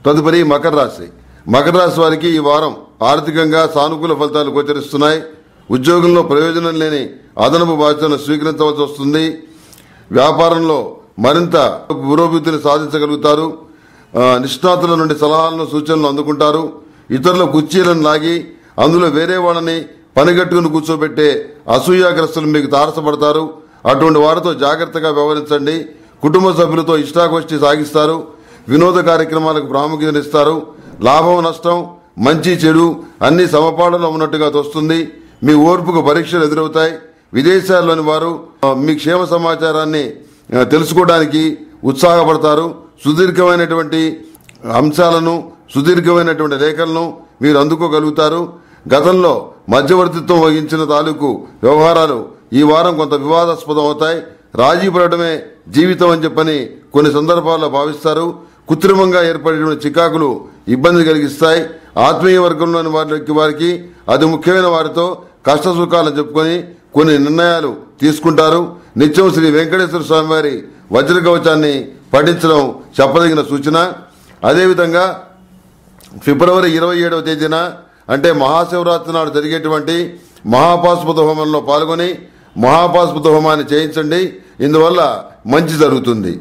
తదుపరి మకర రాశి. మకర రాశి వారికి ఈ వారం ఆర్థికంగా సానుకూల ఫలితాలు గోచరిస్తున్నాయి. ఉద్యోగంలో ప్రయోజనం లేని అదనపు బాధ్యతలను స్వీకరించవలసి వస్తుంది. వ్యాపారంలో మరింత పురోభివృద్ధిని సాధించగలుగుతారు. నిష్ణాతుల నుండి సలహాలను సూచనలు అందుకుంటారు. ఇతరుల కుర్చీలను లాగి అందులో వేరే వాళ్ళని పనిగట్టుకుని కూర్చోబెట్టే అసూయాగ్రస్తులు మీకు తారసపడతారు. అటువంటి వారితో జాగ్రత్తగా వ్యవహరించండి. కుటుంబ సభ్యులతో ఇష్టాగోష్ఠి సాగిస్తారు. వినోద కార్యక్రమాలకు ప్రాముఖ్యతనిస్తారు. లాభం నష్టం మంచి చెడు అన్ని సమపాడలో ఉన్నట్టుగా తోస్తుంది. మీ ఓర్పుకు పరీక్షలు ఎదురవుతాయి. విదేశాల్లోని వారు మీ క్షేమ సమాచారాన్ని తెలుసుకోవడానికి ఉత్సాహపడతారు. సుదీర్ఘమైనటువంటి అంశాలను సుదీర్ఘమైనటువంటి రేఖలను మీరు అందుకోగలుగుతారు. గతంలో మధ్యవర్తిత్వం వహించిన తాలూకు వ్యవహారాలు ఈ వారం కొంత వివాదాస్పదం అవుతాయి. రాజీ పడటమే జీవితం అని చెప్పని కొన్ని సందర్భాల్లో భావిస్తారు. కృత్రిమంగా ఏర్పడేటువంటి చికాకులు ఇబ్బంది కలిగిస్తాయి. ఆత్మీయ వర్గంలోని వారికి అతి ముఖ్యమైన వారితో కష్ట సుఖాలను చెప్పుకొని కొన్ని నిర్ణయాలు తీసుకుంటారు. నిత్యం శ్రీ వెంకటేశ్వర స్వామి వారి వజ్ర కవచాన్ని పఠించడం చెప్పదగిన సూచన. అదేవిధంగా ఫిబ్రవరి 27వ తేదీన అంటే మహాశివరాత్రి నాడు జరిగేటువంటి మహాపాశుపత హోమంలో పాల్గొని మహాపాశుపత హోమాన్ని చేయించండి. ఇందువల్ల మంచి జరుగుతుంది.